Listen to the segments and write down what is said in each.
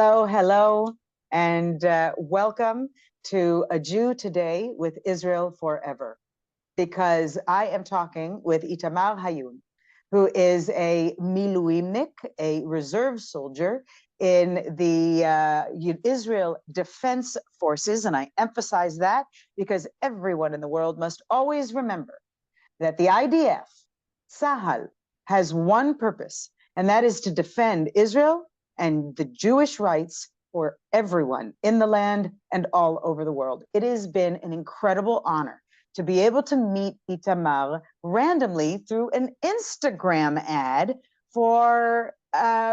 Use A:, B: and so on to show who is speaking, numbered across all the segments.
A: Hello, hello, and welcome to A Jew Today with Israel Forever, because I am talking with Itamar Hayun, who is a miluimnik, a reserve soldier in the Israel Defense Forces, and I emphasize that because everyone in the world must always remember that the IDF, Sahal, has one purpose, and that is to defend Israel and the Jewish rights for everyone in the land and all over the world. It has been an incredible honor to be able to meet Itamar randomly through an Instagram ad for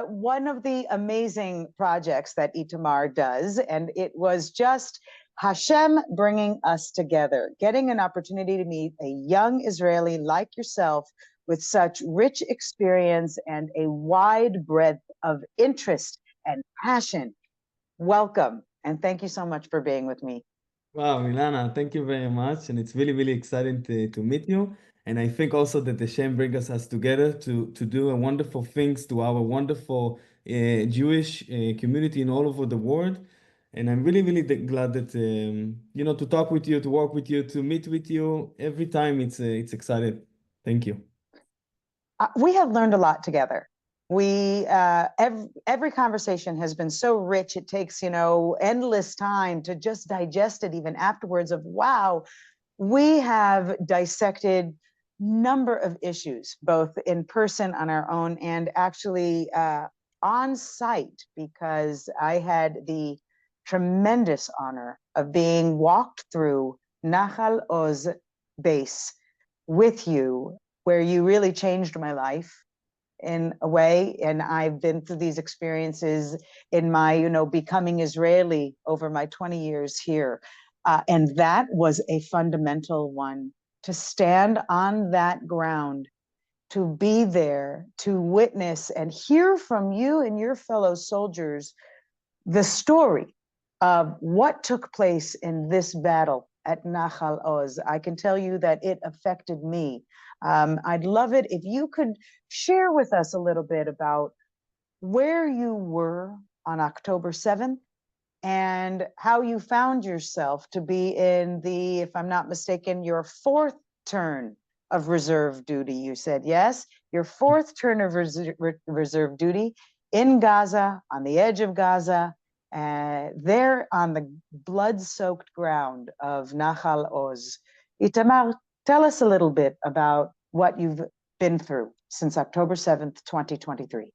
A: one of the amazing projects that Itamar does. And it was just Hashem bringing us together, getting an opportunity to meet a young Israeli like yourself with such rich experience and a wide breadth of interest and passion. Welcome, and thank you so much for being with me.
B: Wow, Ilana, thank you very much. And it's really, really exciting to meet you. And I think also that the Shem brings us together to do a wonderful things to our wonderful Jewish community in all over the world. And I'm really, really glad that, to talk with you, to work with you, to meet with you. Every time it's exciting. Thank you.
A: We have learned a lot together. Every conversation has been so rich. It takes, endless time to just digest it even afterwards of, wow, we have dissected number of issues, both in person on our own and actually on site, because I had the tremendous honor of being walked through Nahal Oz base with you, where you really changed my life in a way. And I've been through these experiences in my, becoming Israeli over my 20 years here. And that was a fundamental one, to stand on that ground, to be there, to witness and hear from you and your fellow soldiers the story of what took place in this battle at Nahal Oz. I can tell you that it affected me. I'd love it if you could share with us a little bit about where you were on October 7th and how you found yourself to be in the, if I'm not mistaken, your fourth turn of reserve duty. You said, yes, your fourth turn of reserve duty in Gaza, on the edge of Gaza, there on the blood-soaked ground of Nahal Oz. Itamar, tell us a little bit about what you've been through since October 7th, 2023.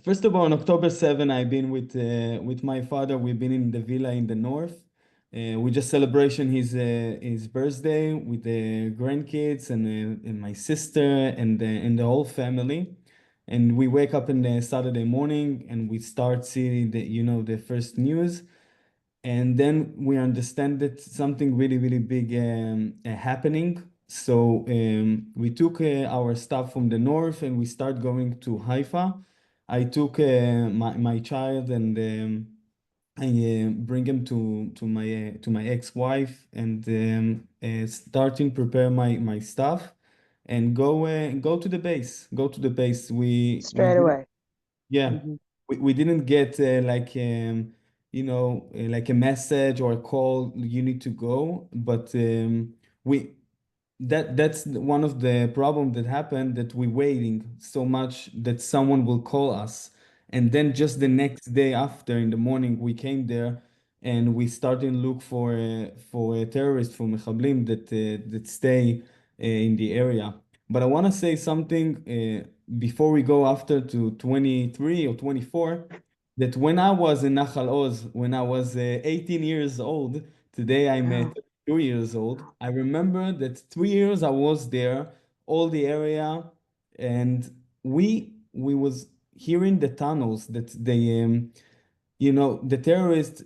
B: First of all, on October 7, I've been with my father. We've been in the villa in the north. We just celebration his birthday with the grandkids and my sister and the whole family. And we wake up in the Saturday morning and we start seeing the first news. And then we understand that something really, really big happening. So we took our stuff from the north and we start going to Haifa. I took my child and I bring him to my ex-wife and starting prepare my stuff and go to the base. Go to the base. We
A: Straight
B: didn't,
A: away.
B: yeah,
A: Mhm.
B: we didn't get like a message or a call, you need to go, but we that's one of the problem that happened, that we waiting so much that someone will call us, and then just the next day after in the morning we came there and we started look for a terrorist, for mechablim that stay in the area. But I want to say something before we go after to 23 or 24, that when I was in Nahal Oz, when I was 18 years old, today I'm
A: Wow.
B: 2 years old. I remember that 3 years I was there, all the area, and we was hearing the tunnels that the terrorists,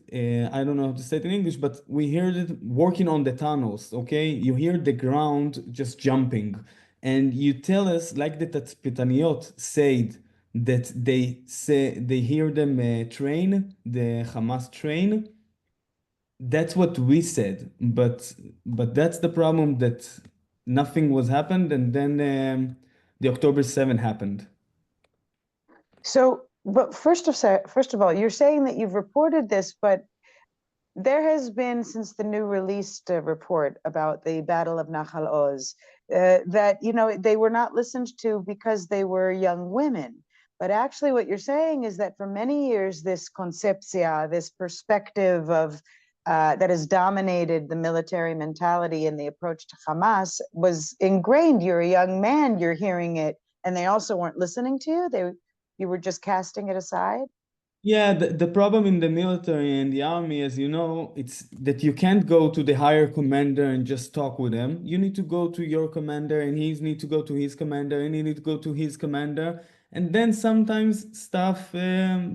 B: I don't know how to say it in English, but we heard it working on the tunnels, okay? You hear the ground just jumping. And you tell us, like the Tatzpitaniyot said, that they say they hear them train, the Hamas train. That's what we said, but that's the problem, that nothing was happened, and then the October 7 happened.
A: So But first of all, you're saying that you've reported this, but there has been, since the new released report about the Battle of Nahal Oz, that, you know, they were not listened to because they were young women. But actually, what you're saying is that for many years, this concepcia, this perspective of that has dominated the military mentality and the approach to Hamas was ingrained. You're a young man, you're hearing it, and they also weren't listening to you. You were just casting it aside.
B: Yeah, the problem in the military and the army, as you know, it's that you can't go to the higher commander and just talk with him. You need to go to your commander, and he need to go to his commander, and he need to go to his commander. And then sometimes stuff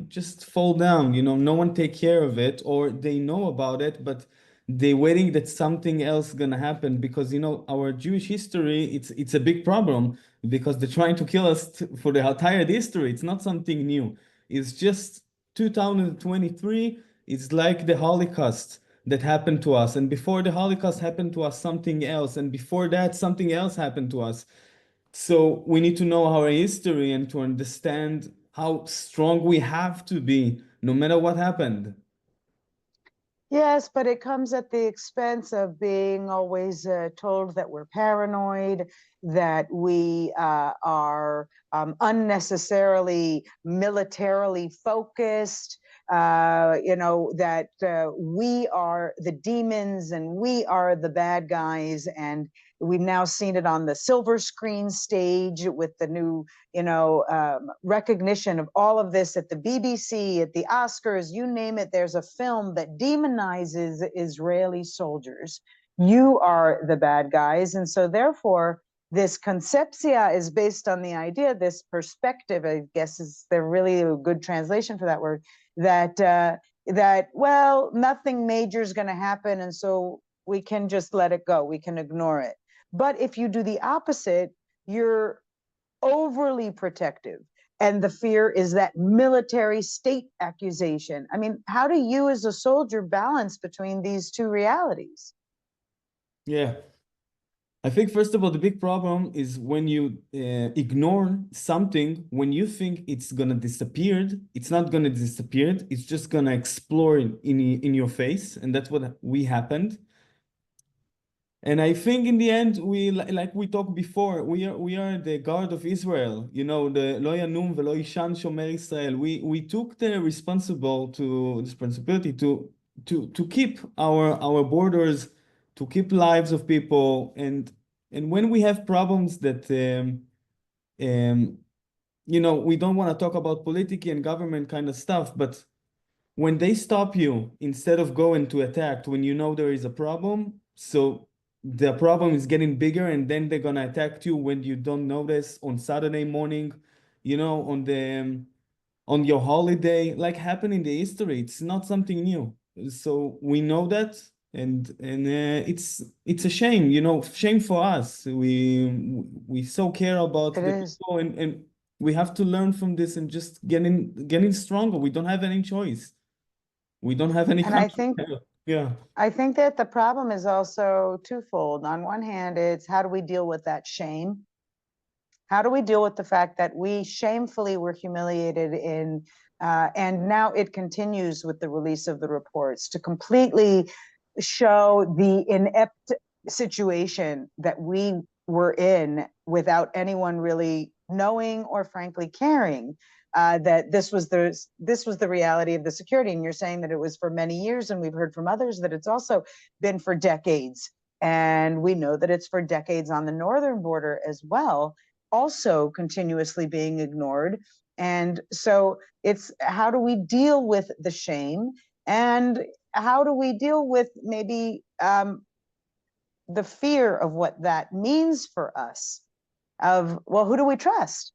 B: just fall down, you know, no one take care of it, or they know about it, but they waiting that something else gonna happen because, you know, our Jewish history, it's a big problem because they're trying to kill us for the entire history. It's not something new. It's just 2023 is like the Holocaust that happened to us. And before the Holocaust happened to us, something else. And before that, something else happened to us. So we need to know our history and to understand how strong we have to be, no matter what happened.
A: Yes, but it comes at the expense of being always told that we're paranoid, that we are unnecessarily militarily focused, you know, that we are the demons and we are the bad guys. And we've now seen it on the silver screen stage with the new, you know, recognition of all of this at the BBC, at the Oscars, you name it. There's a film that demonizes Israeli soldiers. You are the bad guys. And so therefore, this concepcia is based on the idea, this perspective, I guess is there really a good translation for that word, that well, nothing major is going to happen, and so we can just let it go, we can ignore it. But if you do the opposite, you're overly protective, and the fear is that military state accusation. I mean, how do you as a soldier balance between these two realities?
B: Yeah. I think, first of all, the big problem is when you ignore something, when you think it's gonna disappear, it's not gonna disappear. It's just gonna explode in your face, and that's what we happened. And I think in the end, like we talked before, we are the guard of Israel. You know, the lo yanum velo yishan shomer Israel. We took the responsibility to keep our borders, to keep lives of people, and when we have problems that you know, we don't want to talk about politics and government kind of stuff, but when they stop you instead of going to attack when you know there is a problem, so the problem is getting bigger, and then they're gonna attack you when you don't notice on Saturday morning, you know, on your holiday, like happened in the history. It's not something new. So we know that, and it's a shame, you know, shame for us. We so care about
A: It
B: the
A: is.
B: people, and we have to learn from this and just getting stronger. We don't have any choice. We don't have any
A: And I
B: country.
A: think
B: Yeah.
A: I think that the problem is also twofold. On one hand, it's how do we deal with that shame? How do we deal with the fact that we shamefully were humiliated in, and now it continues with the release of the reports to completely show the inept situation that we were in without anyone really knowing or frankly caring that this was the reality of the security. And you're saying that it was for many years, and we've heard from others that it's also been for decades. And we know that it's for decades on the northern border as well, also continuously being ignored. And so it's how do we deal with the shame, and how do we deal with maybe the fear of what that means for us, of, well, who do we trust?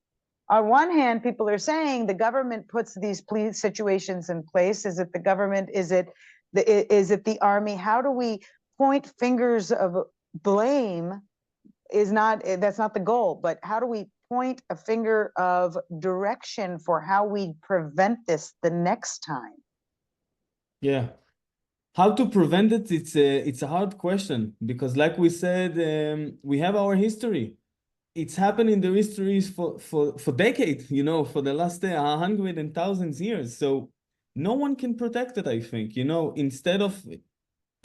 A: On one hand, people are saying the government puts these situations in place. Is it the government? Is it the army? How do we point fingers of blame? That's not the goal, but how do we point a finger of direction for how we prevent this the next time?
B: Yeah. How to prevent it? It's a hard question because, like we said, we have our history. it's happened in the histories for decades, you know, for the last 100 and thousands years. So no one can protect it, I think, you know, instead of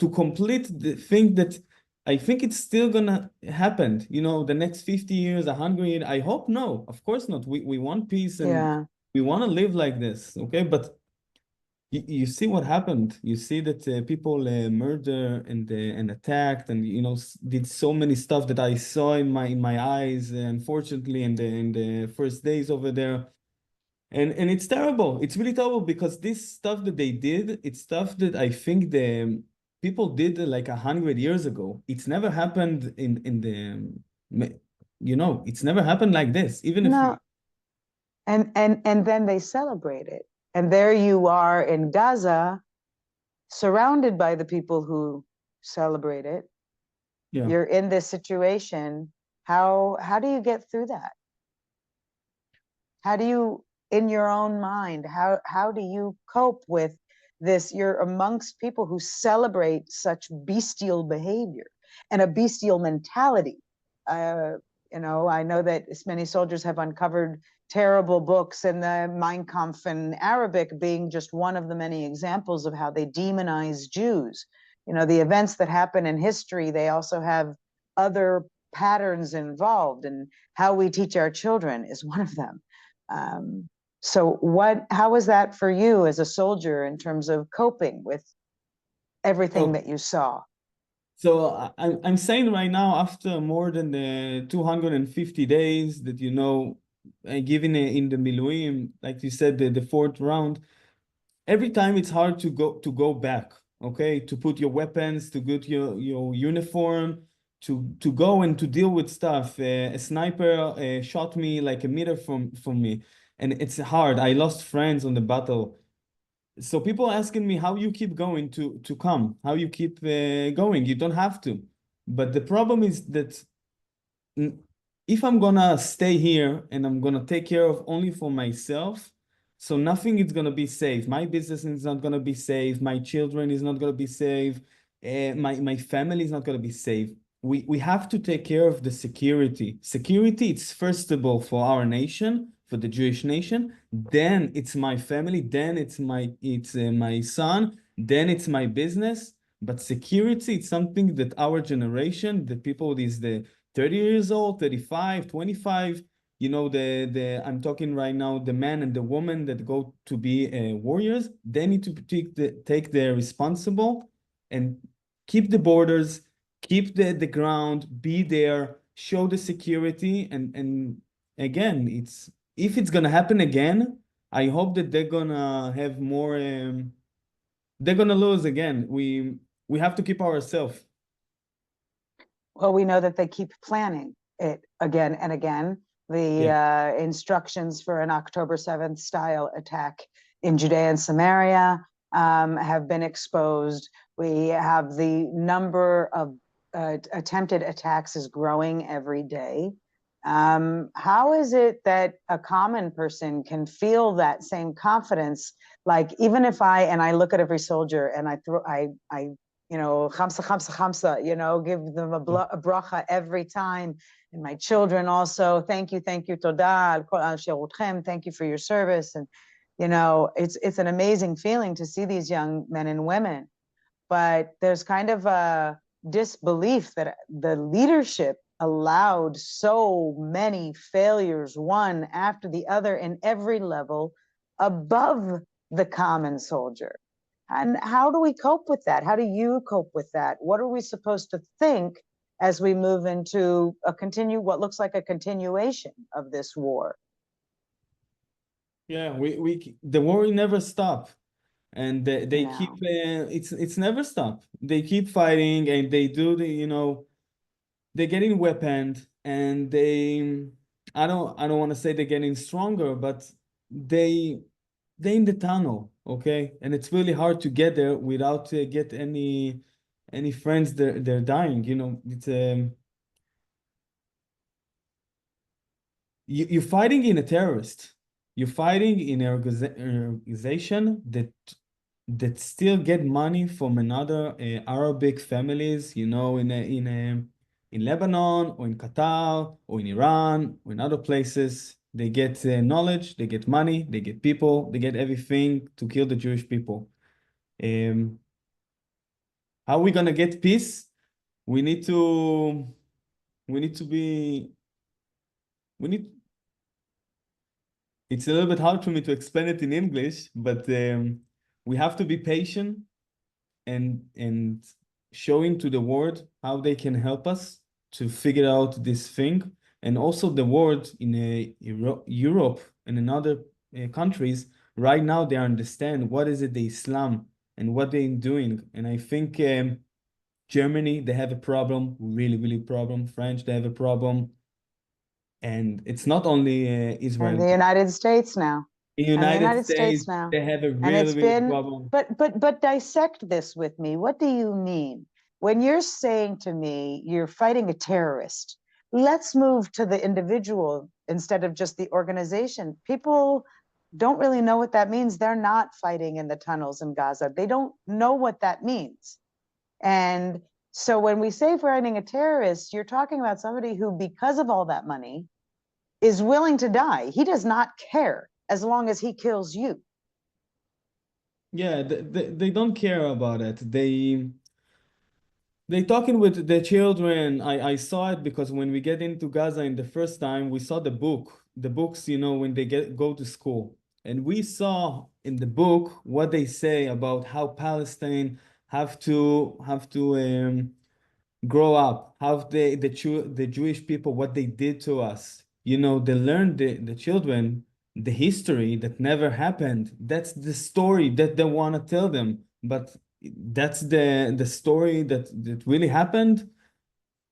B: to complete the thing that I think it's still gonna happen, you know, the next 50 years, 100 years. I hope no, of course not. We want peace and
A: Yeah.
B: we want to live like this, okay? But you see what happened. You see that people murder and attacked and you know did so many stuff that I saw in my eyes, unfortunately, in the first days over there. And it's terrible. It's really terrible because this stuff that they did, it's stuff that I think the people did like 100 years ago. It's never happened in the you know, it's never happened like this. Even if you
A: No, and then they celebrate it. And there you are in Gaza, surrounded by the people who celebrate it.
B: yeah.
A: You're in this situation. How do you get through that? How do you, in your own mind, how do you cope with this? You're amongst people who celebrate such bestial behavior and a bestial mentality. Uh, you know, I know that many soldiers have uncovered terrible books, and the Mein Kampf in Arabic being just one of the many examples of how they demonize Jews. You know, the events that happen in history, they also have other patterns involved, and how we teach our children is one of them. Um, so how was that for you as a soldier in terms of coping with everything
B: So
A: that you saw?
B: I'm saying right now, after more than the 250 days that you know, given in the Miluim, like you said, the fourth round, every time it's hard to go back, okay, to put your weapons, to get your uniform, to go and to deal with stuff. A sniper shot me like a meter from me, and it's hard. I lost friends on the battle. So people asking me how you keep going to come, how you keep going. You don't have to. But the problem is that if I'm gonna stay here and I'm gonna take care of only for myself, so nothing is gonna be safe. My business is not gonna be safe. My children is not gonna be safe. My family is not gonna be safe. We have to take care of the security. Security, it's first of all for our nation, for the Jewish nation. Then it's my family. Then it's my son. Then it's my business. But security, it's something that our generation, the people is the 30 years old, 35, 25, you know, I'm talking right now, the man and the woman that go to be warriors, they need to take the responsible and keep the borders, keep the ground, be there, show the security. And again, if it's gonna happen again, I hope that they're gonna have more, they're gonna lose again. We have to keep ourselves.
A: Well, we know that they keep planning it again and again. The
B: Yeah.
A: instructions for an October 7th style attack in Judea and Samaria have been exposed. We have the number of attempted attacks is growing every day. How is it that a common person can feel that same confidence? Like, even if and I look at every soldier and I you know, chamsa, chamsa, chamsa, you know, give them a bracha every time. And my children also, thank you, toda, thank you for your service. And, you know, it's an amazing feeling to see these young men and women. But there's kind of a disbelief that the leadership allowed so many failures, one after the other, in every level above the common soldier. And how do we cope with that? How do you cope with that? What are we supposed to think as we move into what looks like a continuation of this war?
B: Yeah, the war will never stop, and they keep
A: No.
B: it's never stop. They keep fighting, and they do the you know they're getting weaponed, and I don't want to say they're getting stronger, but they they in the tunnel, okay, and it's really hard to get there without get any friends. They're dying, you know. It's you're fighting in a terrorist. You're fighting in an organization that still get money from another Arabic families, you know, in Lebanon or in Qatar or in Iran or in other places. They get knowledge, they get money, they get people, they get everything to kill the Jewish people. How are we gonna get peace? We need to be, it's a little bit hard for me to explain it in English, but we have to be patient and showing to the world how they can help us to figure out this thing. And also the world in Europe and in other countries, right now they understand what is it the Islam and what they're doing. And I think Germany, they have a problem, really, really problem. French, they have a problem. And it's not only
A: And
B: Israel.
A: the United States now.
B: In
A: And the
B: United
A: United States
B: States,
A: now.
B: they have a
A: And
B: really,
A: it's
B: really
A: been,
B: problem.
A: but dissect this with me. What do you mean? When you're saying to me, you're fighting a terrorist, let's move to the individual instead of just the organization. People don't really know what that means. They're not fighting in the tunnels in Gaza. They don't know what that means. And so when we say fighting a terrorist, you're talking about somebody who, because of all that money, is willing to die. He does not care as long as he kills you.
B: Yeah, they don't care about it. They talking with the children. I saw it because when we get into Gaza in the first time, we saw the books, when they go to school. And we saw in the book what they say about how Palestine have to grow up, how the Jewish people, what they did to us. They learned the children the history that never happened. That's the story that they want to tell them. But that's the story that really happened.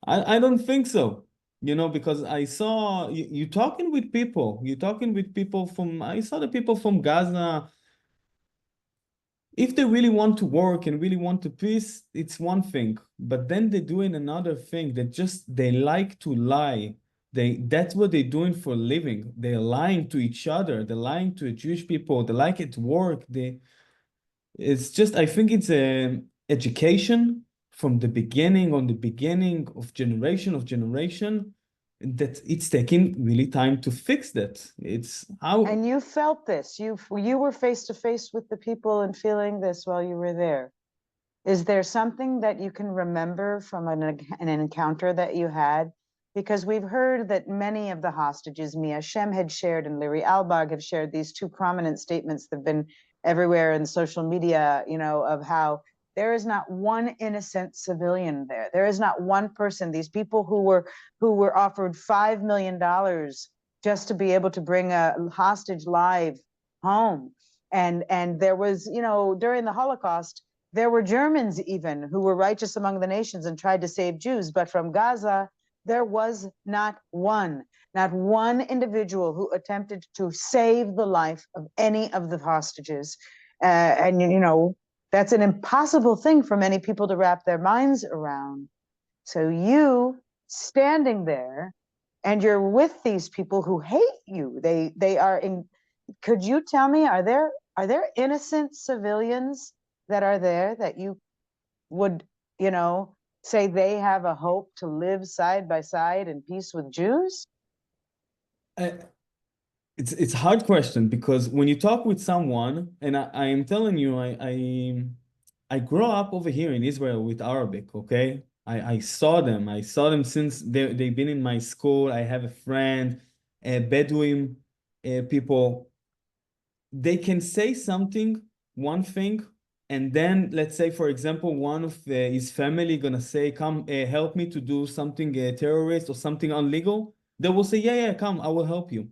B: I don't think so. Because I saw you talking with people. You're talking with people I saw the people from Gaza. If they really want to work and really want to peace, it's one thing. But then they're doing another thing that they like to lie. That's what they're doing for a living. They're lying to each other. They're lying to Jewish people. They like it to work. It's just, I think it's education from the beginning, on the beginning of generation, that it's taking really time to fix that. It's how.
A: And you felt this. You were face to face with the people and feeling this while you were there. Is there something that you can remember from an encounter that you had? Because we've heard that many of the hostages, Mia Shem had shared and Larry Albag have shared these two prominent statements that have been everywhere in social media, of how there is not one innocent civilian there. There is not one person. These people who were offered $5 million just to be able to bring a hostage live home. And there was, during the Holocaust, there were Germans even who were righteous among the nations and tried to save Jews. But from Gaza, there was not one individual who attempted to save the life of any of the hostages. And that's an impossible thing for many people to wrap their minds around. So you standing there and you're with these people who hate you. They are in. Could you tell me, are there innocent civilians that are there that you would, say they have a hope to live side by side in peace with Jews?
B: It's a hard question because when you talk with someone, and I am telling you, I grew up over here in Israel with Arabic, okay? I saw them. I saw them since they've been in my school. I have a friend, Bedouin people. They can say something, one thing, and then let's say, for example, one of his family gonna say, "Come, help me to do something terrorist or something illegal." They will say, "Yeah, yeah, come, I will help you."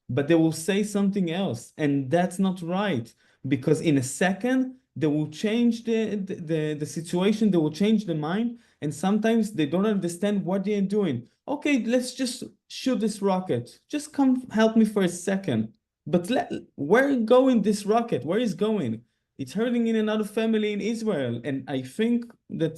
B: But they will say something else, and that's not right because in a second they will change the situation. They will change the mind, and sometimes they don't understand what they're doing. Okay, let's just shoot this rocket. Just come help me for a second. But where is going this rocket? Where is going? It's hurting in another family in Israel. And I think that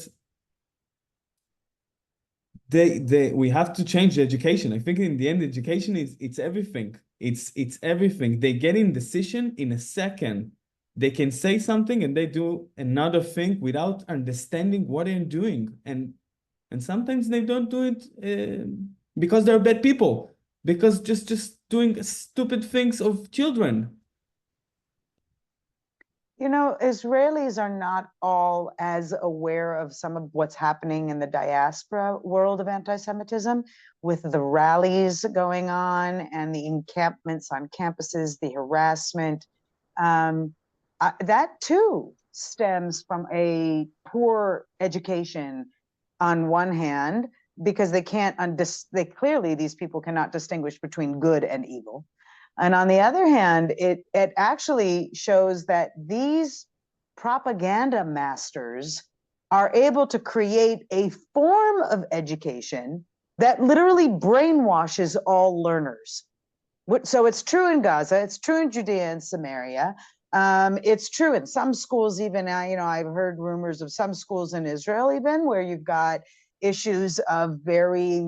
B: we have to change the education. I think in the end, education it's everything. It's everything. They get in decision in a second. They can say something and they do another thing without understanding what they're doing. And And sometimes they don't do it because they're bad people, because just doing stupid things of children.
A: You know, Israelis are not all as aware of some of what's happening in the diaspora world of anti-Semitism, with the rallies going on and the encampments on campuses, the harassment. Um, that too stems from a poor education on one hand, because they can't, they clearly, these people cannot distinguish between good and evil. And on the other hand, it actually shows that these propaganda masters are able to create a form of education that literally brainwashes all learners. So it's true in Gaza, it's true in Judea and Samaria. It's true in some schools, even, I've heard rumors of some schools in Israel, even where you've got issues of very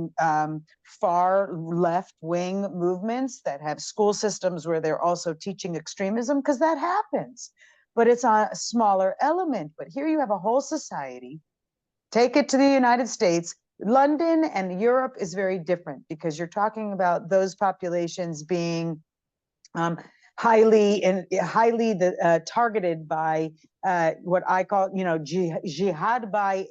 A: far left wing movements that have school systems where they're also teaching extremism, because that happens. But it's a smaller element. But here you have a whole society. Take it to the United States. London and Europe is very different, because you're talking about those populations being highly targeted by what I call, jihad by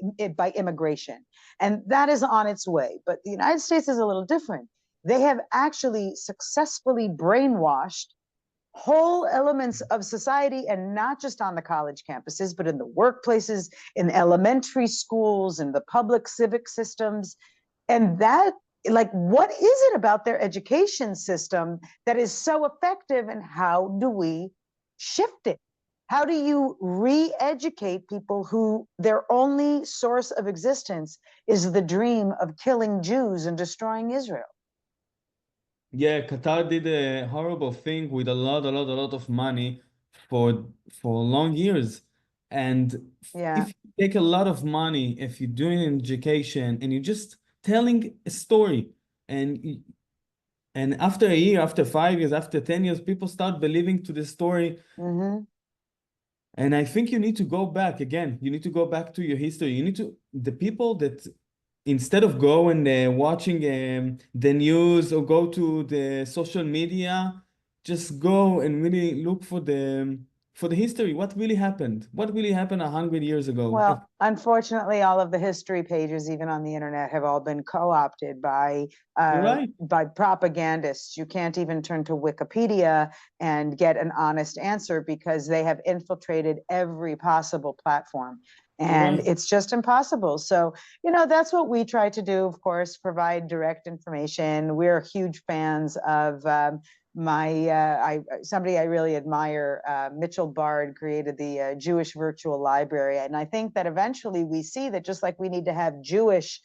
A: immigration, and that is on its way. But the United States is a little different. They have actually successfully brainwashed whole elements of society, and not just on the college campuses, but in the workplaces, in elementary schools, in the public civic systems. And that, like, what is it about their education system that is so effective, and how do we shift it? How do you re-educate people who their only source of existence is the dream of killing Jews and destroying Israel?
B: Yeah, Qatar did a horrible thing with a lot of money for long years. And
A: Yeah.
B: if you take a lot of money, if you're doing education and you're just telling a story, and and after a year, after 5 years, after 10 years, people start believing to the story.
A: Mm-hmm.
B: And I think you need to go back again. You need to go back to your history. You need to, the people that instead of going watching the news or go to the social media, just go and really look for the history. What really happened? What really happened 100 years ago?
A: Well, unfortunately, all of the history pages, even on the internet, have all been co-opted
B: You're right.
A: by propagandists. You can't even turn to Wikipedia and get an honest answer, because they have infiltrated every possible platform.
B: You're
A: And
B: right.
A: it's just impossible. So, that's what we try to do, of course, provide direct information. We're huge fans of somebody I really admire, Mitchell Bard, created the Jewish Virtual Library, and I think that eventually we see that just like we need to have Jewish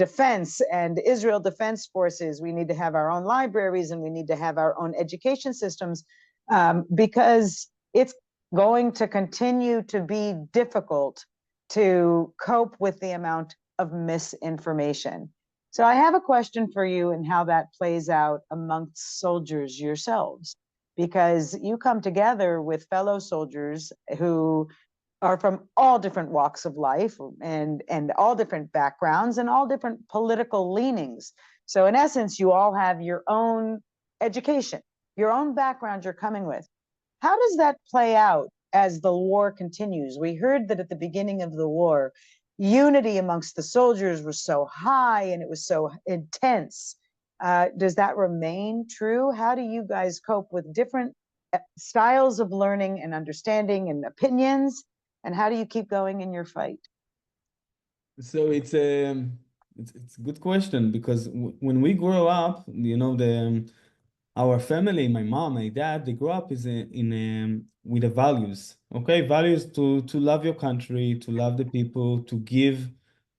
A: defense and Israel Defense Forces, we need to have our own libraries, and we need to have our own education systems, because it's going to continue to be difficult to cope with the amount of misinformation. So I have a question for you, and how that plays out amongst soldiers yourselves, because you come together with fellow soldiers who are from all different walks of life, and all different backgrounds and all different political leanings. So in essence, you all have your own education, your own background you're coming with. How does that play out as the war continues? We heard that at the beginning of the war, unity amongst the soldiers was so high and it was so intense. Does that remain true? How do you guys cope with different styles of learning and understanding and opinions? And how do you keep going in your fight?
B: So it's a good question, because when we grow up, our family, my mom, my dad, they grew up with the values, okay? Values to love your country, to love the people, to give,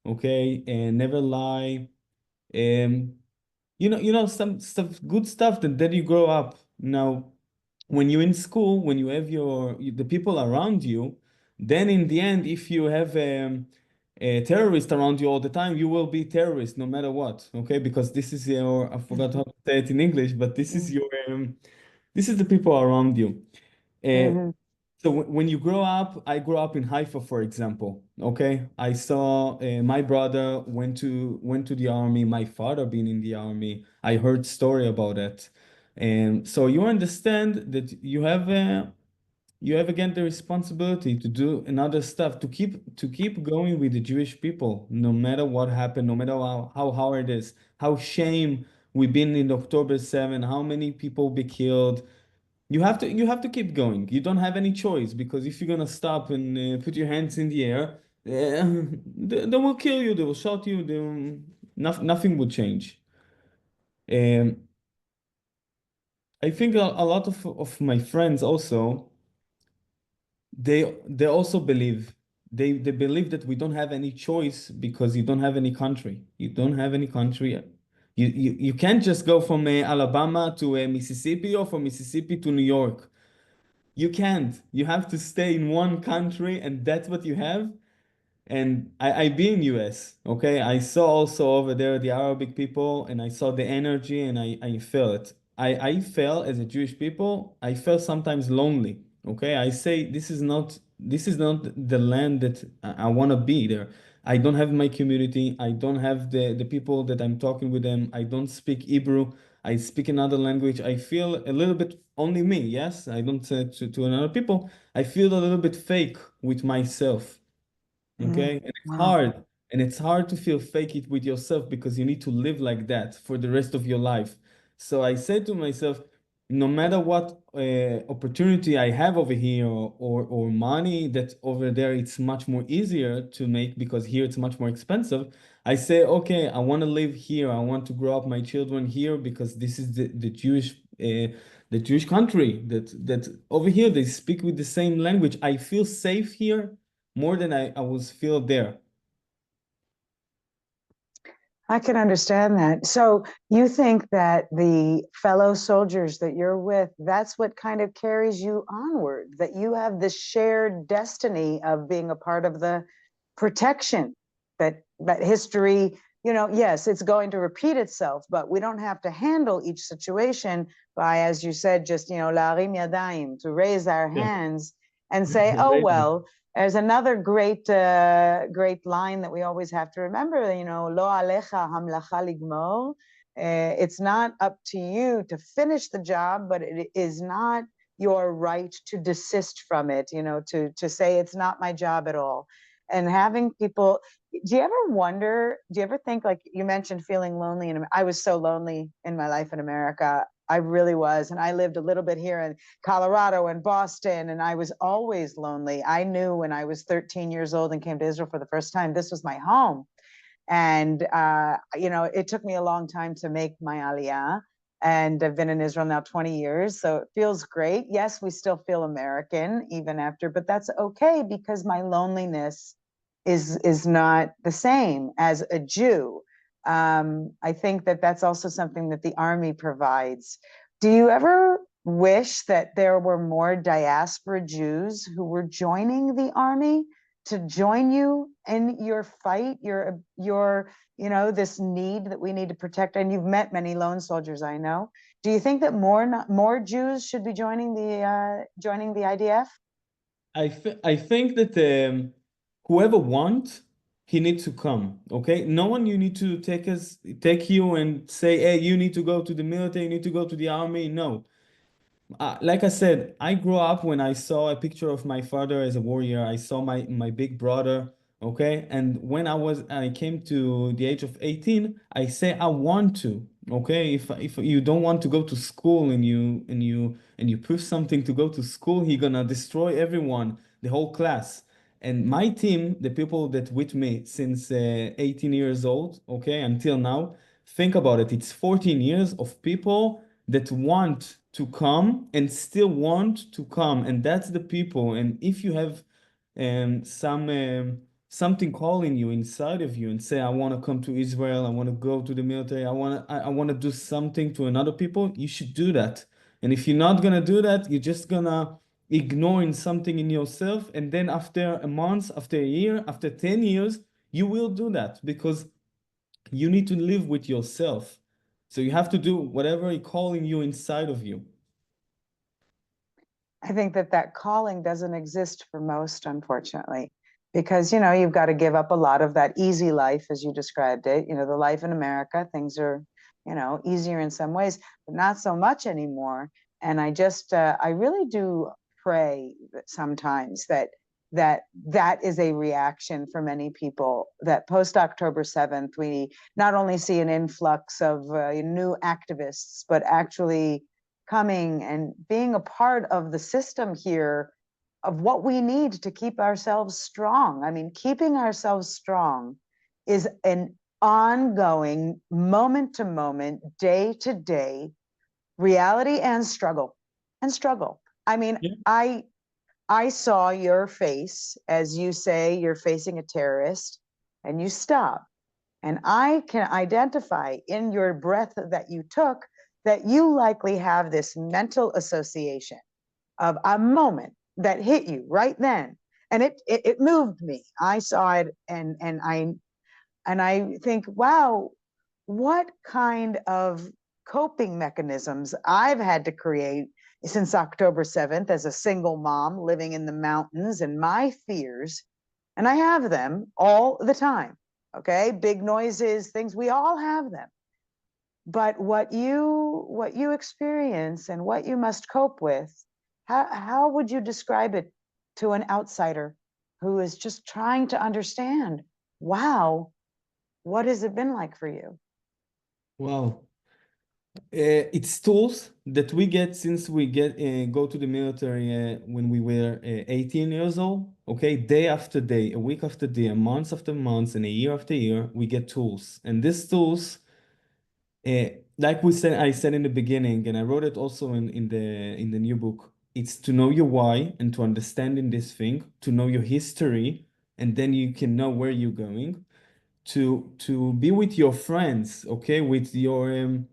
B: okay, and never lie. Um, some stuff, good stuff that then you grow up. Now, when you're in school, when you have the people around you, then in the end, if you have a terrorist around you all the time, you will be terrorist no matter what, okay? Because this is I forgot how to say it in English, but this is the people around you. Uh,
A: Mm-hmm.
B: So when you grow up, I grew up in Haifa, for example. Okay, I saw my brother went to the army. My father been in the army. I heard story about it, and so you understand that you have again the responsibility to do another stuff to keep going with the Jewish people, no matter what happened, no matter how hard it is, how shame we've been in October 7, how many people be killed. You have to keep going. You don't have any choice because if you're gonna stop and put your hands in the air, they will kill you. They will shot you. Nothing will change. Um, I think a lot of my friends also they also believe they believe that we don't have any choice because you don't have any country. You don't have any country. You can't just go from Alabama to Mississippi or from Mississippi to New York. You can't. You have to stay in one country, and that's what you have. And I be in US, okay? I saw also over there the Arabic people, and I saw the energy, and I felt it. I felt as a Jewish people, I felt sometimes lonely, okay? I say this is not the land that I want to be there. I don't have my community. I don't have the people that I'm talking with them. I don't speak Hebrew. I speak another language. I feel a little bit only me, yes? I don't say to another people. I feel a little bit fake with myself.
A: Mm,
B: Okay, and it's
A: wow.
B: hard, and it's hard to feel fake it with yourself because you need to live like that for the rest of your life. So I said to myself, no matter what opportunity I have over here or money that over there, it's much more easier to make because here it's much more expensive. I say, okay, I want to live here. I want to grow up my children here because this is the Jewish country that over here they speak with the same language. I feel safe here more than I was feel there.
A: I can understand that. So you think that the fellow soldiers that you're with, that's what kind of carries you onward, that you have this shared destiny of being a part of the protection that history, yes, it's going to repeat itself, but we don't have to handle each situation by, as you said, just, להרים ידיים, to raise our
B: Yeah.
A: hands and say, oh, well, there's another great line that we always have to remember, lo alecha hamlacha ligmor. It's not up to you to finish the job, but it is not your right to desist from it, to say it's not my job at all. And having people, do you ever think, like you mentioned feeling lonely, and I was so lonely in my life in America. I really was. And I lived a little bit here in Colorado and Boston, and I was always lonely. I knew when I was 13 years old and came to Israel for the first time, this was my home. And, it took me a long time to make my aliyah. And I've been in Israel now 20 years. So it feels great. Yes, we still feel American even after, but that's okay because my loneliness is not the same as a Jew. I think that that's also something that the army provides. Do you ever wish that there were more diaspora Jews who were joining the army to join you in your fight, this need that we need to protect? And you've met many lone soldiers, I know. Do you think that more Jews should be joining the IDF?
B: I think that whoever want, he needs to come. Okay, no one you need to take you and say, hey, you need to go to the military, you need to go to the army. No, like I said, I grew up when I saw a picture of my father as a warrior. I saw my big brother, okay? And when I came to the age of 18, I say I want to, okay? If you don't want to go to school and you prove something to go to school, he gonna destroy everyone, the whole class. And my team, the people that with me since 18 years old, okay, until now, think about it. It's 14 years of people that want to come and still want to come, and that's the people. And if you have something calling you inside of you and say, I want to come to Israel, I want to go to the military, I want to do something to another people, you should do that. And if you're not gonna do that, you're just gonna ignoring something in yourself, and then after a month, after a year, after 10 years, you will do that because you need to live with yourself. So you have to do whatever is calling you inside of you.
A: I think that that calling doesn't exist for most, unfortunately, because, you know, you've got to give up a lot of that easy life, as you described it. You know, the life in America, things are, you know, easier in some ways, but not so much anymore. And I really do pray that sometimes that is a reaction for many people, that post October 7th, we not only see an influx of new activists, but actually coming and being a part of the system here of what we need to keep ourselves strong. I mean, keeping ourselves strong is an ongoing, moment to moment, day to day reality and struggle and struggle. I mean,
B: Yeah.
A: I saw your face as you say you're facing a terrorist and you stop. And I can identify in your breath that you took that you likely have this mental association of a moment that hit you right then. And it moved me. I saw it and I think, wow, what kind of coping mechanisms I've had to create since October 7th as a single mom living in the mountains, and my fears, and I have them all the time. Okay, big noises, things, we all have them. But what you experience and what you must cope with, how would you describe it to an outsider who is just trying to understand, wow, what has it been like for you?
B: Wow. It's tools that we get since we go to the military when we were 18 years old. Okay, day after day, a week after day, a month after month, and a year after year, we get tools. And these tools, uh, like I said in the beginning, and I wrote it also in the new book. It's to know your why and to understand in this thing, to know your history, and then you can know where you're going. To be with your friends, okay, with your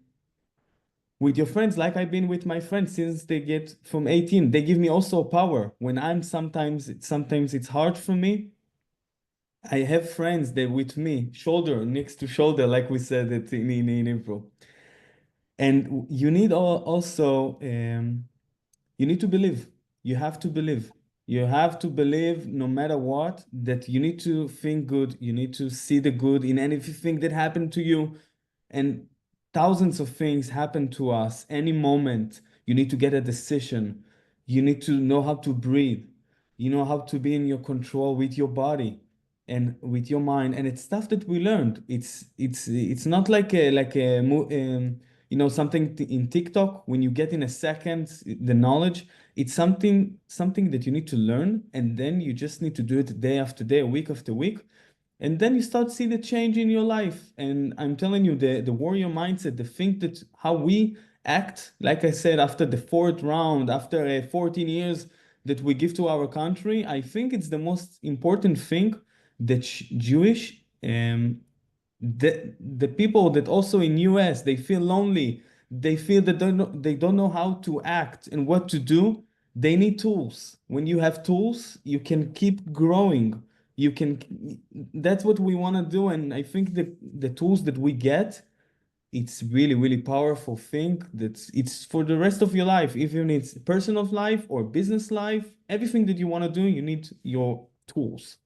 B: friends, like I've been with my friends since they get from 18. They give me also power when I'm sometimes it's hard for me. I have friends that with me, shoulder next to shoulder, like we said it in Hebrew. And you need also you need to believe. You have to believe. You have to believe no matter what, that you need to think good. You need to see the good in anything that happened to you. And thousands of things happen to us any moment. You need to get a decision. You need to know how to breathe. You know how to be in your control with your body and with your mind. And it's stuff that we learned. It's not like something in TikTok when you get in a second the knowledge. It's something that you need to learn, and then you just need to do it day after day, week after week, and then you start to see the change in your life. And I'm telling you, the warrior mindset, the thing that how we act, like I said, after the fourth round, after 14 years that we give to our country, I think it's the most important thing that Jewish the people that also in US they feel lonely, they feel that they don't know how to act and what to do. They need tools. When you have tools, you can keep growing. You can, that's what we want to do. And I think the tools that we get, it's really, really powerful thing that it's for the rest of your life, even it's personal life or business life, everything that you want to do, you need your tools.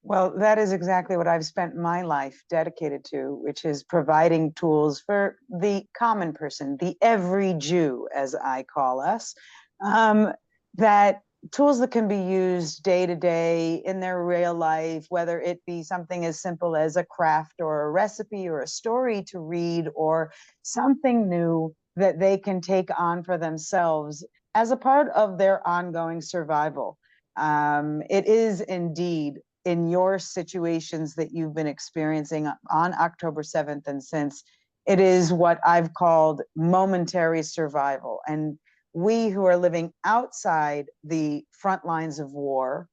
A: Well, that is exactly what I've spent my life dedicated to, which is providing tools for the common person, the every Jew, as I call us, that tools that can be used day to day in their real life, whether it be something as simple as a craft or a recipe or a story to read or something new that they can take on for themselves as a part of their ongoing survival. It is indeed in your situations that you've been experiencing on October 7th and since, it is what I've called momentary survival. And we who are living outside the front lines of war,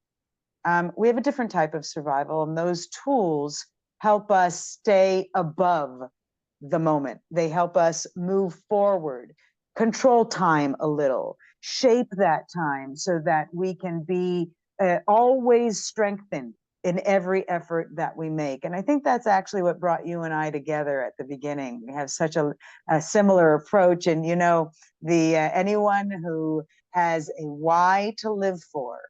A: we have a different type of survival, and those tools help us stay above the moment. They help us move forward, control time a little, shape that time so that we can be always strengthened in every effort that we make. And I think that's actually what brought you and I together at the beginning. We have such a similar approach. And, you know, anyone who has a why to live for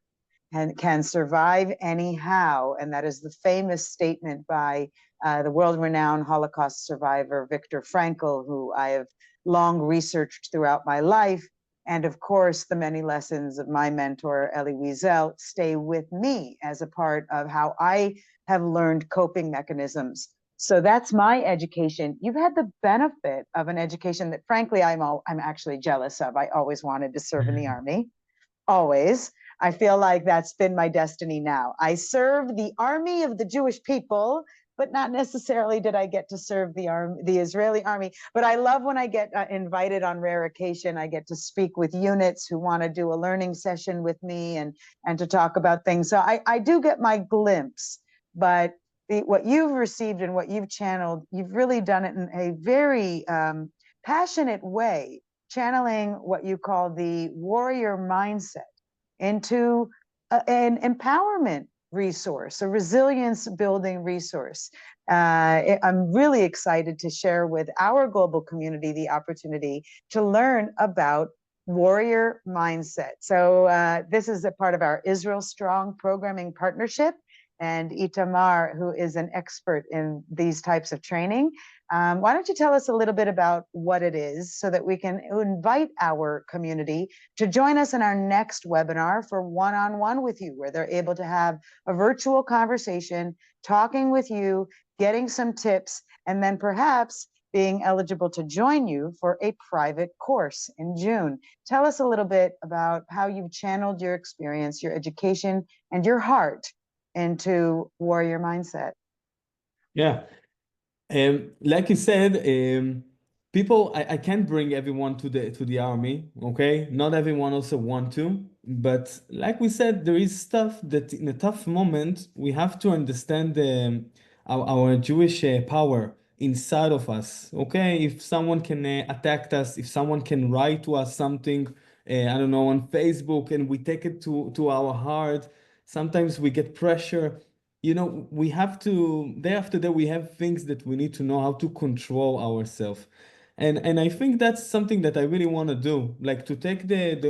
A: and can survive anyhow, and that is the famous statement by the world-renowned Holocaust survivor, Viktor Frankl, who I have long researched throughout my life. And of course, the many lessons of my mentor, Elie Wiesel, stay with me as a part of how I have learned coping mechanisms. So that's my education. You've had the benefit of an education that, frankly, I'm actually jealous of. I always wanted to serve in the Army, always. I feel like that's been my destiny now. I serve the army of the Jewish people, but not necessarily did I get to serve the Israeli army. But I love when I get invited on rare occasion. I get to speak with units who want to do a learning session with me and to talk about things. So I do get my glimpse, but what you've received and what you've channeled, you've really done it in a very passionate way, channeling what you call the warrior mindset into an empowerment resource, a resilience building resource. I'm really excited to share with our global community the opportunity to learn about warrior mindset. So this is a part of our Israel Strong programming partnership. And Itamar, who is an expert in these types of training, why don't you tell us a little bit about what it is so that we can invite our community to join us in our next webinar for one-on-one with you, where they're able to have a virtual conversation, talking with you, getting some tips, and then perhaps being eligible to join you for a private course in June. Tell us a little bit about how you've channeled your experience, your education, and your heart into warrior mindset.
B: Yeah. Like you said, people, I can't bring everyone to the army, okay? Not everyone also want to, but like we said, there is stuff that in a tough moment we have to understand our Jewish power inside of us, okay? If someone can attack us, if someone can write to us something, I don't know, on Facebook, and we take it to our heart, sometimes we get pressure. You know, we have to, day after day, we have things that we need to know how to control ourselves. And I think that's something that I really want to do, like to take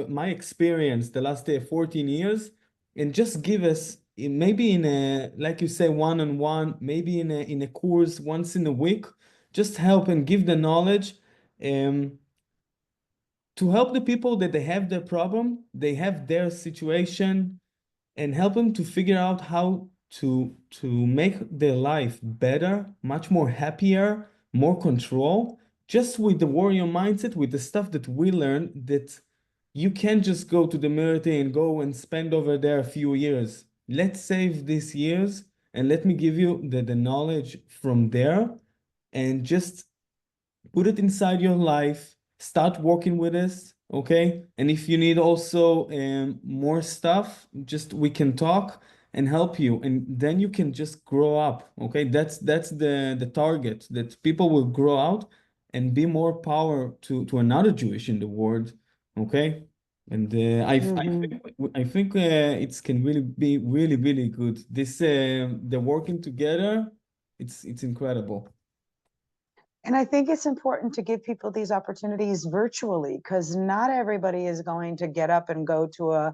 B: my experience the last 14 years and just give us maybe in a, like you say, one-on-one, maybe in a course once in a week, just help and give the knowledge um, to help the people that they have their problem, they have their situation, and help them to figure out how to make their life better, much more happier, more control, just with the warrior mindset, with the stuff that we learned, that you can't just go to the military and go and spend over there a few years. Let's save these years and let me give you the knowledge from there and just put it inside your life, start working with this, okay? And if you need also more stuff, just we can talk and help you, and then you can just grow up, okay? That's the target, that people will grow out and be more power to another Jewish in the world, okay? And I think it can really be really good. This the working together, it's incredible.
A: And I think it's important to give people these opportunities virtually, because not everybody is going to get up and go to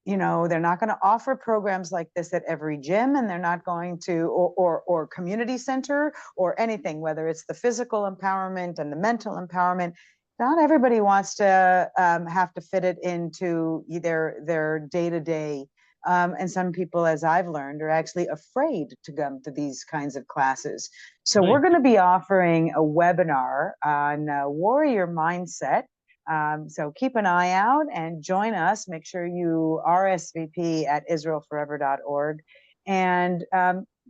A: they're not going to offer programs like this at every gym, and they're not going to, or community center or anything, whether it's the physical empowerment and the mental empowerment. Not everybody wants to have to fit it into their day-to-day. And some people, as I've learned, are actually afraid to come to these kinds of classes. So
B: Right.
A: we're going to be offering a webinar on warrior mindset. So keep an eye out and join us. Make sure you RSVP at israelforever.org and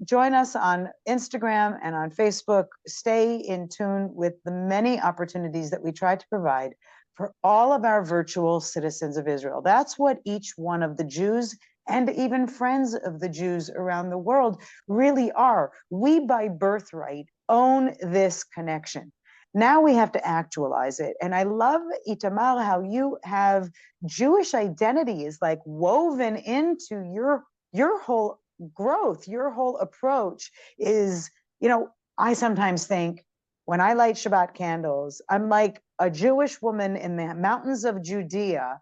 A: join us on Instagram and on Facebook. Stay in tune with the many opportunities that we try to provide for all of our virtual citizens of Israel. That's what each one of the Jews and even friends of the Jews around the world really are. We, by birthright, own this connection. Now we have to actualize it. And I love, Itamar, how you have Jewish identity is like woven into your whole growth, your whole approach is, I sometimes think when I light Shabbat candles, I'm like a Jewish woman in the mountains of Judea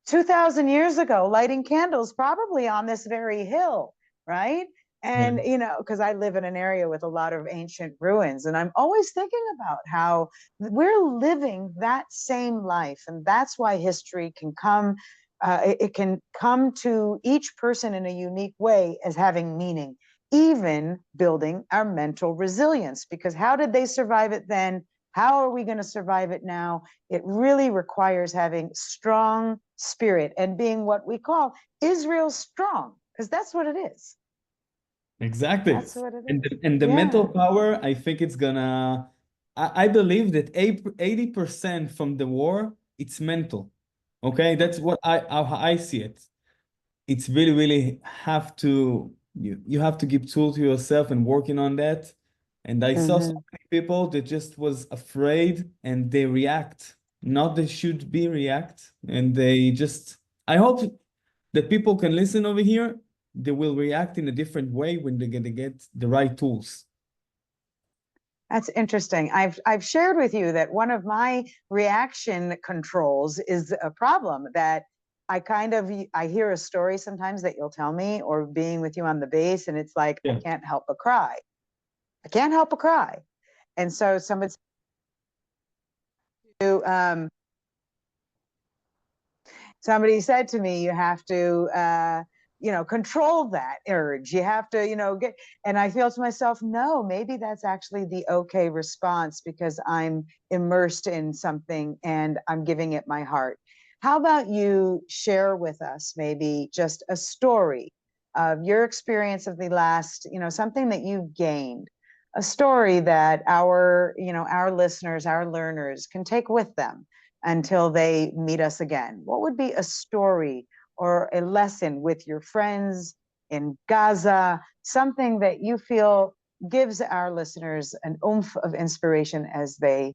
A: 2,000 years ago, lighting candles probably on this very hill, right? And,
B: Right.
A: because I live in an area with a lot of ancient ruins, and I'm always thinking about how we're living that same life. And that's why history can come, it can come to each person in a unique way as having meaning, even building our mental resilience. Because how did they survive it then? How are we going to survive it now? It really requires having strong spirit and being what we call Israel strong, because that's what it is.
B: Exactly.
A: That's what it
B: And
A: is.
B: the mental
A: Yeah.
B: power, I think it's gonna, I believe that 80% from the war, it's mental. Okay, that's what how I see it. It's really, really have to, you have to give tool to yourself and working on that. And I saw so
A: Mm-hmm.
B: many people that just was afraid and they react, not they should be react. And they just, I hope that people can listen over here, they will react in a different way when they're gonna get the right tools.
A: That's interesting. I've shared with you that one of my reaction controls is a problem that I hear a story sometimes that you'll tell me, or being with you on the base, and it's like I
B: Yeah.
A: can't help but cry. I can't help but cry. And so somebody said to me, you have to control that urge. You have to get. And I feel to myself, no, maybe that's actually the okay response, because I'm immersed in something and I'm giving it my heart. How about you share with us maybe just a story of your experience of the last, something that you've gained, a story that our listeners, our learners can take with them until they meet us again? What would be a story or a lesson with your friends in Gaza, something that you feel gives our listeners an oomph of inspiration as they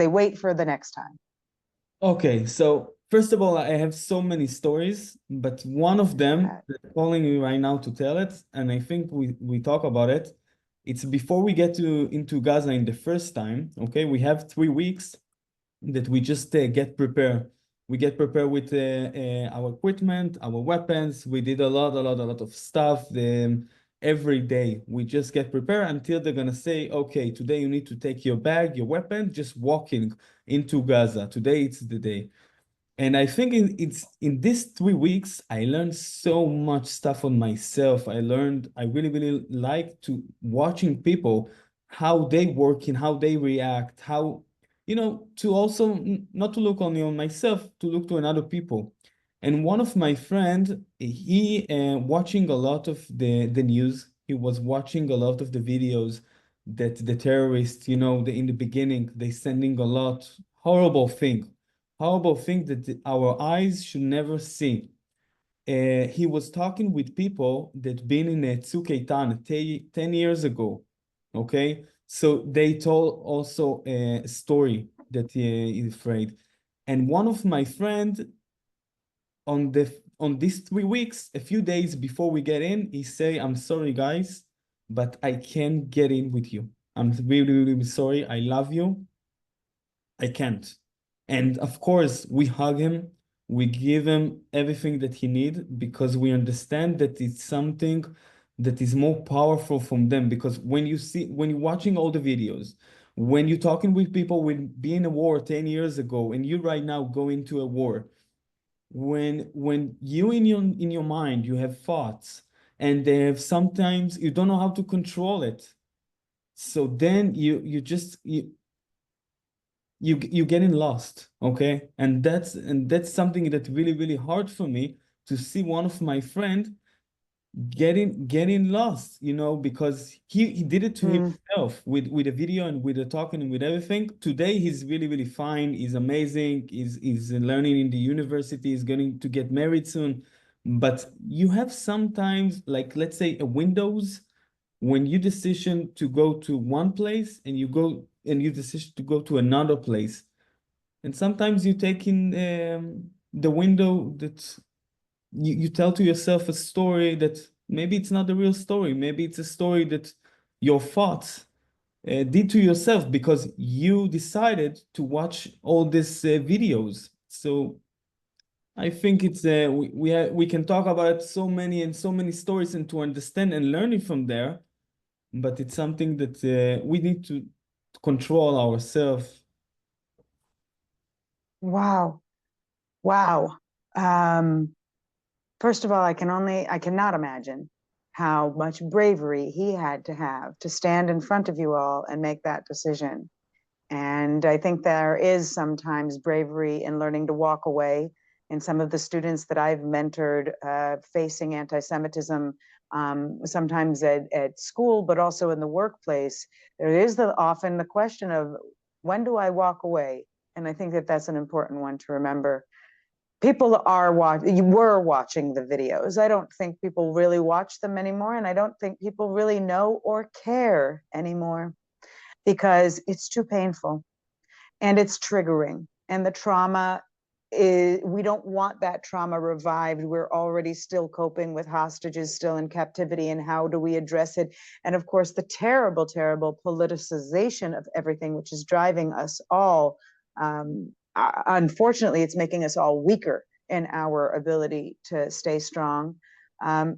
A: wait for the next time?
B: Okay, so first of all, I have so many stories, but one of them that's calling me right now to tell it, and I think we talk about it. It's before we get to into Gaza in the first time. Okay, we have 3 weeks that we just get prepared. We get prepared with our equipment, our weapons. We did a lot of stuff. Every day we just get prepared until they're gonna say, okay, today you need to take your bag, your weapon, just walking into Gaza. Today it's the day. And I think it's in these 3 weeks, I learned so much stuff on myself. I really, really like to watching people, how they work and how they react, how, to also not to look only on myself, to look to another people. And one of my friend, he watching a lot of the news. He was watching a lot of the videos that the terrorists, in the beginning, they sending a lot horrible thing that our eyes should never see. He was talking with people that been in a Tzuk 10 years ago. Okay, so they told also a story that he is afraid. And one of my friend on these 3 weeks, a few days before we get in, he say, "I'm sorry, guys, but I can't get in with you. I'm really, really sorry. I love you. I can't." And of course, we hug him, we give him everything that he needs because we understand that it's something that is more powerful from them. Because when you're watching all the videos, when you're talking with people with being a war 10 years ago, and you right now go into a war, when you in your mind, you have thoughts, and they have sometimes you don't know how to control it. So then you getting lost, okay? And that's something that really, really hard for me to see one of my friend getting lost, because he did it to
A: Mm,
B: himself with a video and with the talking and with everything. Today he's really, really fine, he's amazing, he's learning in the university, he's going to get married soon. But you have sometimes, like, let's say a windows when you decision to go to one place and you decision to go to another place, and sometimes you take in the window that you tell to yourself a story that maybe it's not the real story. Maybe it's a story that your thoughts did to yourself because you decided to watch all these videos. So I think it's we can talk about so many stories and to understand and learning from there, but it's something that we need to control ourselves.
A: Wow. Wow. First of all, I cannot imagine how much bravery he had to have to stand in front of you all and make that decision. And I think there is sometimes bravery in learning to walk away. And some of the students that I've mentored facing anti-Semitism, sometimes at school, but also in the workplace, there is often the question of, when do I walk away? And I think that that's an important one to remember. People were watching the videos. I don't think people really watch them anymore. And I don't think people really know or care anymore because it's too painful and it's triggering. And the trauma is, we don't want that trauma revived. We're already still coping with hostages still in captivity. And how do we address it? And of course, the terrible, terrible politicization of everything, which is driving us all. Unfortunately, it's making us all weaker in our ability to stay strong.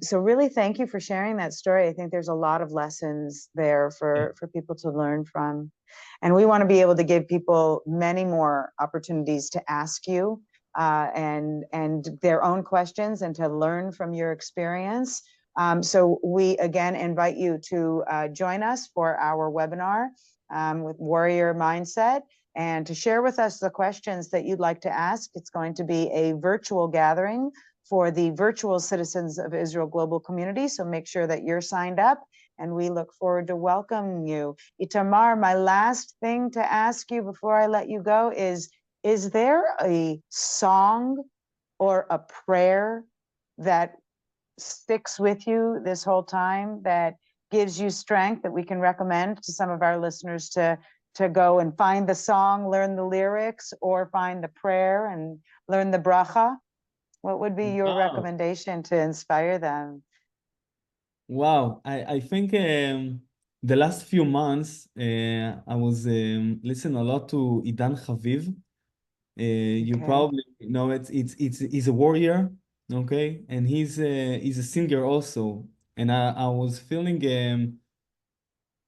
A: So really, thank you for sharing that story. I think there's a lot of lessons there for people to learn from. And we want to be able to give people many more opportunities to ask you and their own questions and to learn from your experience. So we again invite you to join us for our webinar with Warrior Mindset, and to share with us the questions that you'd like to ask. It's going to be a virtual gathering for the virtual Citizens of Israel Global Community. So make sure that you're signed up, and we look forward to welcoming you. Itamar, my last thing to ask you before I let you go is there a song or a prayer that sticks with you this whole time, that gives you strength, that we can recommend to some of our listeners to go and find the song, learn the lyrics, or find the prayer and learn the bracha? What would be your recommendation to inspire them?
B: Wow, I think the last few months I was listening a lot to Idan Haviv. You probably know he's a warrior, okay, and he's a singer also. And I was feeling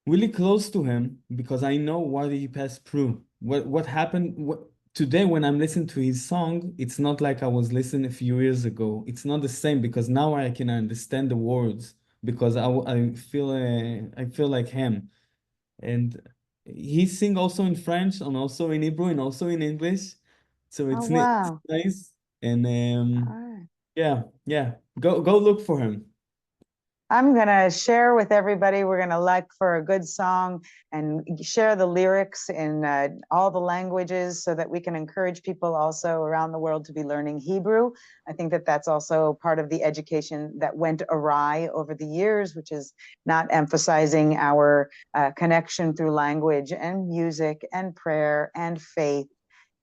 B: really close to him because I know what he passed through. What happened today when I'm listening to his song, it's not like I was listening a few years ago. It's not the same because now I can understand the words because I feel like him. And he sing also in French and also in Hebrew and also in English. So
A: Oh,
B: it's
A: wow.
B: nice. And
A: All right.
B: yeah. Go look for him.
A: I'm going to share with everybody. We're going to look for a good song and share the lyrics in all the languages so that we can encourage people also around the world to be learning Hebrew. I think that that's also part of the education that went awry over the years, which is not emphasizing our connection through language and music and prayer and faith.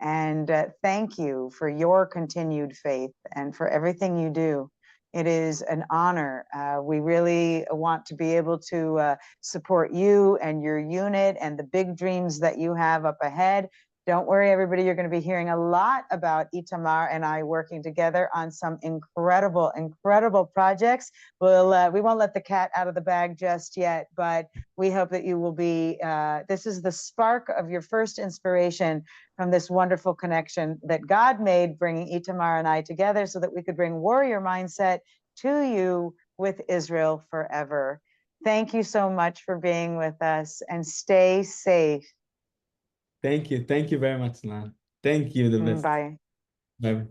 A: And thank you for your continued faith and for everything you do. It is an honor. We really want to be able to support you and your unit and the big dreams that you have up ahead. Don't worry, everybody, you're going to be hearing a lot about Itamar and I working together on some incredible, incredible projects. We won't let the cat out of the bag just yet, but we hope that you will be, this is the spark of your first inspiration from this wonderful connection that God made, bringing Itamar and I together so that we could bring Warrior Mindset to you with Israel forever. Thank you so much for being with us, and stay safe.
B: Thank you very much, Lan. Thank you, the best.
A: Bye.
B: Bye.